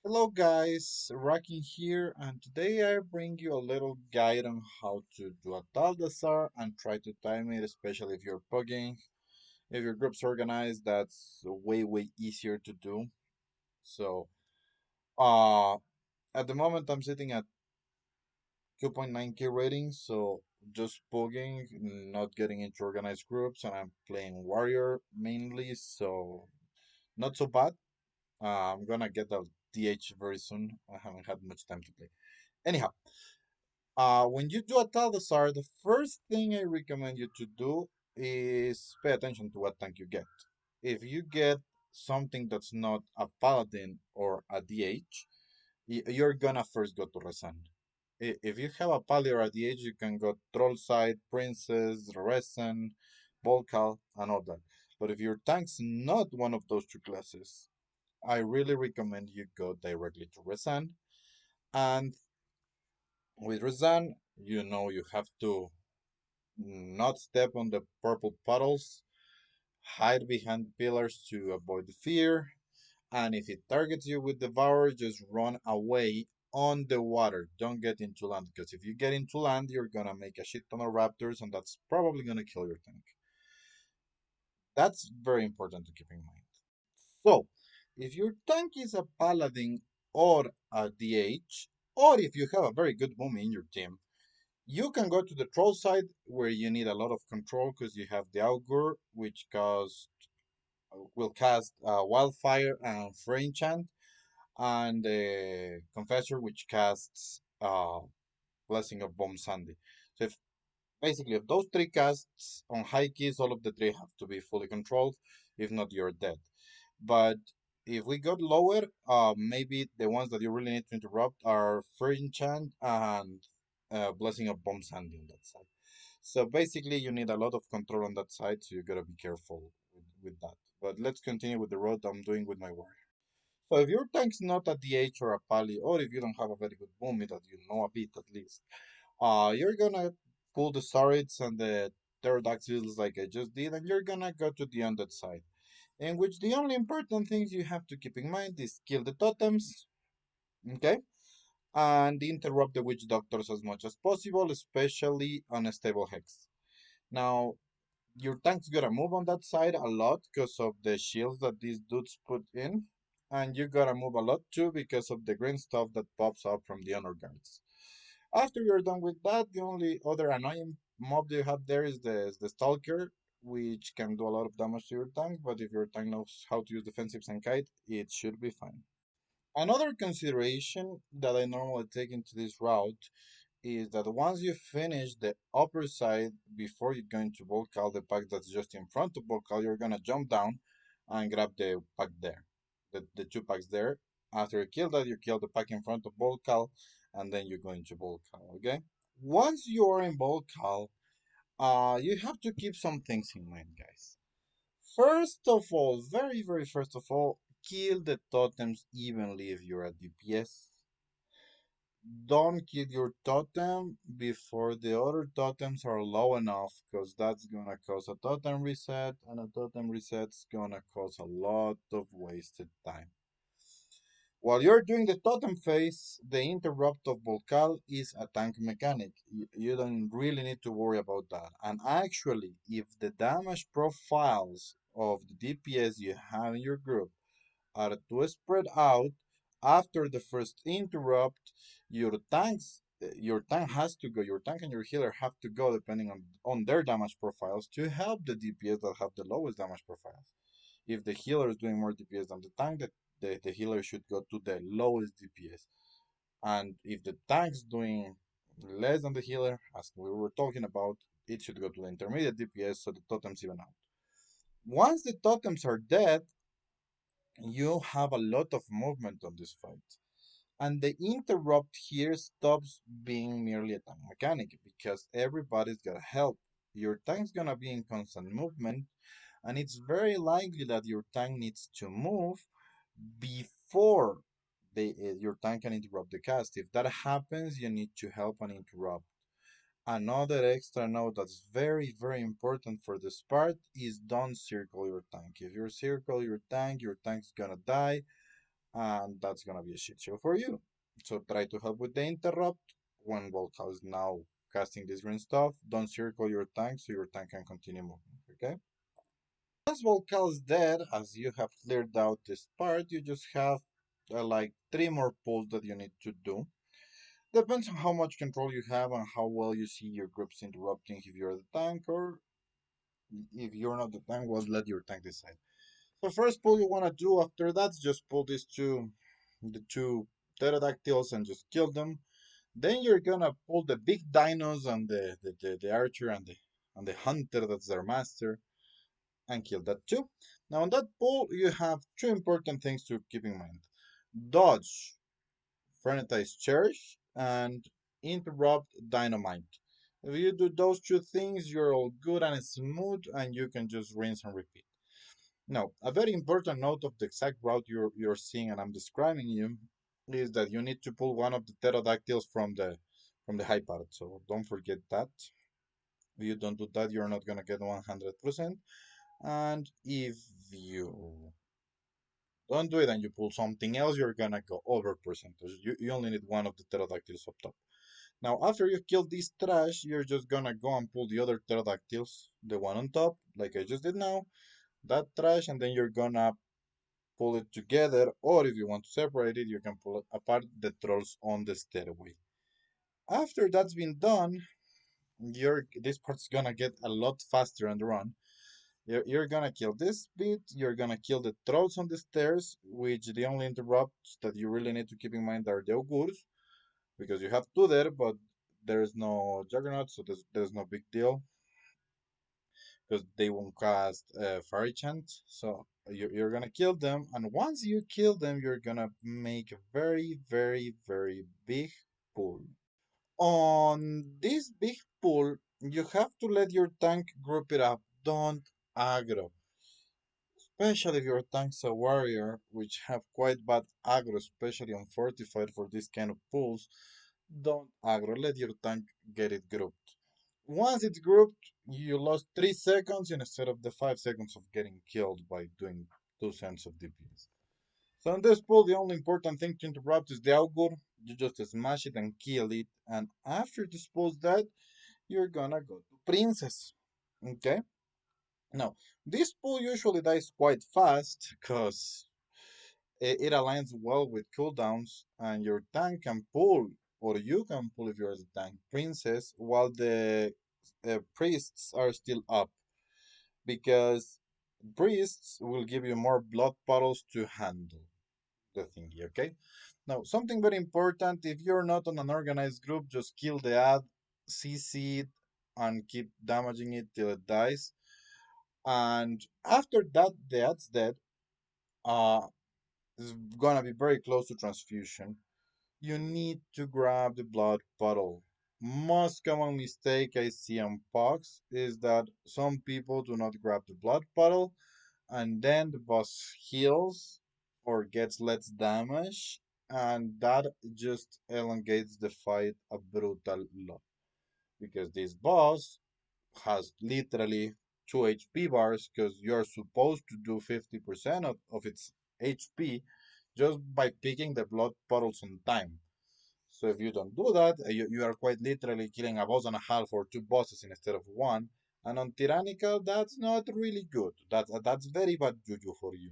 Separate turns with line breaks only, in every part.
Hello guys, Raki here, and today I bring you a little guide on how to do a Atal'dazar and try to time it, especially if you're pugging. If your group's organized, that's way easier to do. So, uh, at the moment I'm sitting at 2.9k rating, so just pugging, not getting into organized groups, and I'm playing warrior mainly, so not so bad. I'm gonna get a DH very soon. I haven't had much time to play. Anyhow. When you do a Atal'dazar, the first thing I recommend you to do is pay attention to what tank you get. If you get something that's not a Paladin or a DH, you're gonna first go to Resan. If you have a Pali or a DH, you can go Trollside, Princess, Resan, Volcal, and all that. But if your tank's not one of those two classes, I really recommend you go directly to Resan. And with Resan, you have to not step on the purple puddles, hide behind pillars to avoid the fear, and if it targets you with Devour, just run away on the water. Don't get into land, because if you get into land, you're gonna make a shit ton of raptors, and that's probably gonna kill your tank. That's very important to keep in mind. So, if your tank is a paladin or a DH, or if you have a very good mummy in your team, you can go to the troll side where you need a lot of control because you have the augur, which will cast wildfire and free enchant, and the confessor, which casts blessing of bomb sandy. So basically if those three casts on high keys, all of the three have to be fully controlled. If not, you're dead. But if we got lower, maybe the ones that you really need to interrupt are free enchant and blessing of bomb sandy on that side. So basically, you need a lot of control on that side, so you gotta be careful with that. But let's continue with the road I'm doing with my warrior. So if your tank's not a DH or a Pally, or if you don't have a very good Boomy that you know a bit at least, you're gonna pull the Sarids and the Pterodactyls like I just did, and you're gonna go to the undead side. In which the only important things you have to keep in mind is kill the totems, okay? And interrupt the witch doctors as much as possible, especially on a stable hex. Now, your tank's gotta move on that side a lot because of the shields that these dudes put in. And you gotta move a lot too because of the green stuff that pops up from the honor guards. After you're done with that, the only other annoying mob you have there is the Stalker, which can do a lot of damage to your tank, but if your tank knows how to use defensives and kite, it should be fine. Another consideration that I normally take into this route is that once you finish the upper side before you go into Volcal, the pack that's just in front of Volcal, you're gonna jump down and grab the pack there. The two packs there. After you kill that, you kill the pack in front of Volcal, and then you go into Volcal, okay? Once you're in Volcal, you have to keep some things in mind, guys. First of all, very first of all, kill the totems evenly if you're a DPS. Don't kill your totem before the other totems are low enough, because that's gonna cause a totem reset, and a totem reset's gonna cause a lot of wasted time. While you're doing the totem phase, the interrupt of Volcal is a tank mechanic. You don't really need to worry about that. And actually, if the damage profiles of the DPS you have in your group are to spread out after the first interrupt, your tank has to go, your tank and your healer have to go depending on their damage profiles to help the DPS that have the lowest damage profiles. If the healer is doing more DPS than the tank, the healer should go to the lowest DPS. And if the tank's doing less than the healer, as we were talking about, it should go to the intermediate DPS so the totems even out. Once the totems are dead, you have a lot of movement on this fight. And the interrupt here stops being merely a tank mechanic because everybody's gotta help. Your tank's gonna be in constant movement, and it's very likely that your tank needs to move before your tank can interrupt the cast. If that happens, you need to help and interrupt. Another extra note that's very important for this part is don't circle your tank. If you circle your tank's gonna die and that's gonna be a shit show for you. So try to help with the interrupt. When Volcal is now casting this green stuff, don't circle your tank so your tank can continue moving, okay? Once Volcal is dead, as you have cleared out this part, you just have like 3 more pulls that you need to do. Depends on how much control you have and how well you see your groups interrupting if you're the tank, or if you're not the tank, well, let your tank decide. The first pull you want to do after that is just pull the two pterodactyls and just kill them. Then you're gonna pull the big dinos and the archer and the hunter that's their master and kill that too. Now on that pull you have 2 important things to keep in mind. Dodge, Frenetize Cherish, and Interrupt Dynamite. If you do those 2 things, you're all good and smooth and you can just rinse and repeat. Now, a very important note of the exact route you're seeing and I'm describing you is that you need to pull one of the pterodactyls from the high part. So don't forget that. If you don't do that, you're not gonna get 100%. And if you don't do it and you pull something else, you're gonna go over percentage. You only need one of the pterodactyls up top. Now, after you kill this trash, you're just gonna go and pull the other pterodactyls, the one on top, like I just did now, that trash, and then you're gonna pull it together, or if you want to separate it, you can pull it apart the trolls on the stairway. After that's been done, this part's gonna get a lot faster on the run. You're gonna kill this bit, you're gonna kill the trolls on the stairs, which the only interrupts that you really need to keep in mind are the augurs, because you have 2 there, but there's no juggernaut, so there's no big deal, because they won't cast fairy chant. So you're gonna kill them, and once you kill them, you're gonna make a very, very, very big pull. On this big pull, you have to let your tank group it up. Don't aggro. Especially if your tank's a warrior, which have quite bad aggro, especially on fortified for this kind of pulls. Don't aggro, let your tank get it grouped. Once it's grouped, you lost 3 seconds instead of the 5 seconds of getting killed by doing 2 cents of DPS. So in this pull, the only important thing to interrupt is the augur. You just smash it and kill it. And after you dispose that, you're gonna go to Princess. Okay? Now, this pull usually dies quite fast because it aligns well with cooldowns, and your tank can pull, or you can pull if you're the tank princess, while the priests are still up, because priests will give you more blood puddles to handle the thingy, okay? Now, something very important, if you're not on an organized group, just kill the ad, CC it, and keep damaging it till it dies. And after that, the ad's dead. Uh, is gonna be very close to transfusion. You need to grab the blood bottle. Most common mistake I see on pugs is that some people do not grab the blood bottle, and then the boss heals or gets less damage, and that just elongates the fight a brutal lot. Because this boss has literally 2 HP bars, because you're supposed to do 50% of its HP just by picking the blood bottles on time. So if you don't do that, you are quite literally killing a boss and a half or 2 bosses instead of one. And on Tyrannical, that's not really good. That's very bad juju for you.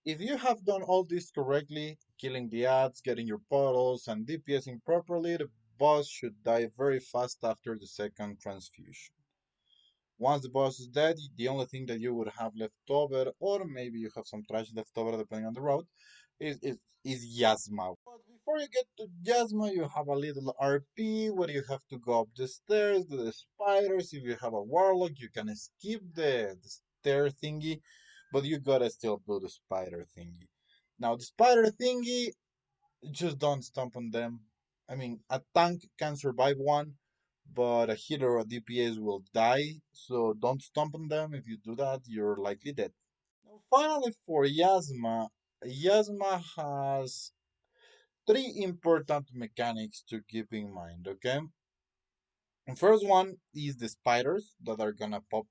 If you have done all this correctly, killing the ads, getting your portals, and DPSing properly, the boss should die very fast after the second transfusion. Once the boss is dead, the only thing that you would have left over, or maybe you have some trash left over depending on the route, is Yasma. But before you get to Yasma, you have a little RP where you have to go up the stairs, do the spiders. If you have a warlock, you can skip the stair thingy, but you gotta still do the spider thingy. Now, the spider thingy, just don't stomp on them. I mean, a tank can survive one, but a healer or a DPS will die, so don't stomp on them. If you do that, you're likely dead. Now, finally, for Yasma, Yasma has 3 important mechanics to keep in mind, okay? The first one is the spiders that are gonna pop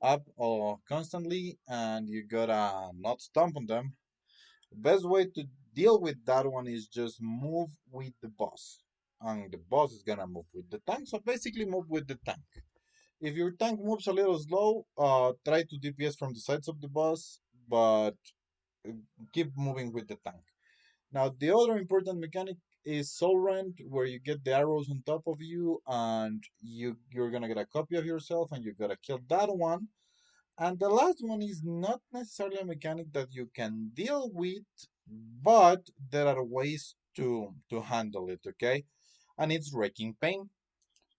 up constantly, and you gotta not stomp on them. Best way to deal with that one is just move with the boss. And the boss is gonna move with the tank. So basically move with the tank. If your tank moves a little slow, try to DPS from the sides of the boss, but uh, keep moving with the tank. Now, the other important mechanic is soul rend, where you get the arrows on top of you, and you're gonna get a copy of yourself, and you gotta kill that one. And the last one is not necessarily a mechanic that you can deal with, but there are ways to handle it. Okay, and it's wrecking pain.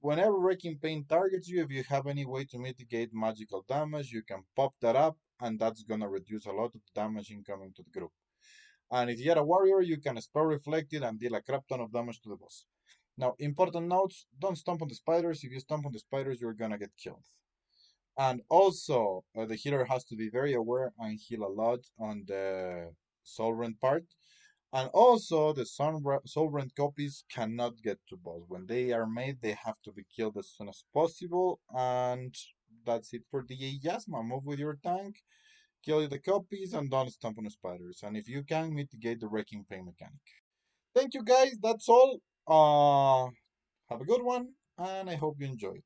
Whenever wrecking pain targets you, if you have any way to mitigate magical damage, you can pop that up, and that's gonna reduce a lot of damage incoming to the group. And if you're a warrior, you can spell reflect it and deal a crap ton of damage to the boss. Now, important notes, don't stomp on the spiders. If you stomp on the spiders, you're gonna get killed. And also, the healer has to be very aware and heal a lot on the Sovereign part. And also, the Sovereign copies cannot get to boss. When they are made, they have to be killed as soon as possible. And that's it for the Yasma. Move with your tank, kill the copies, and don't stomp on spiders. And if you can, mitigate the wrecking pain mechanic. Thank you guys. That's all. Have a good one, and I hope you enjoyed.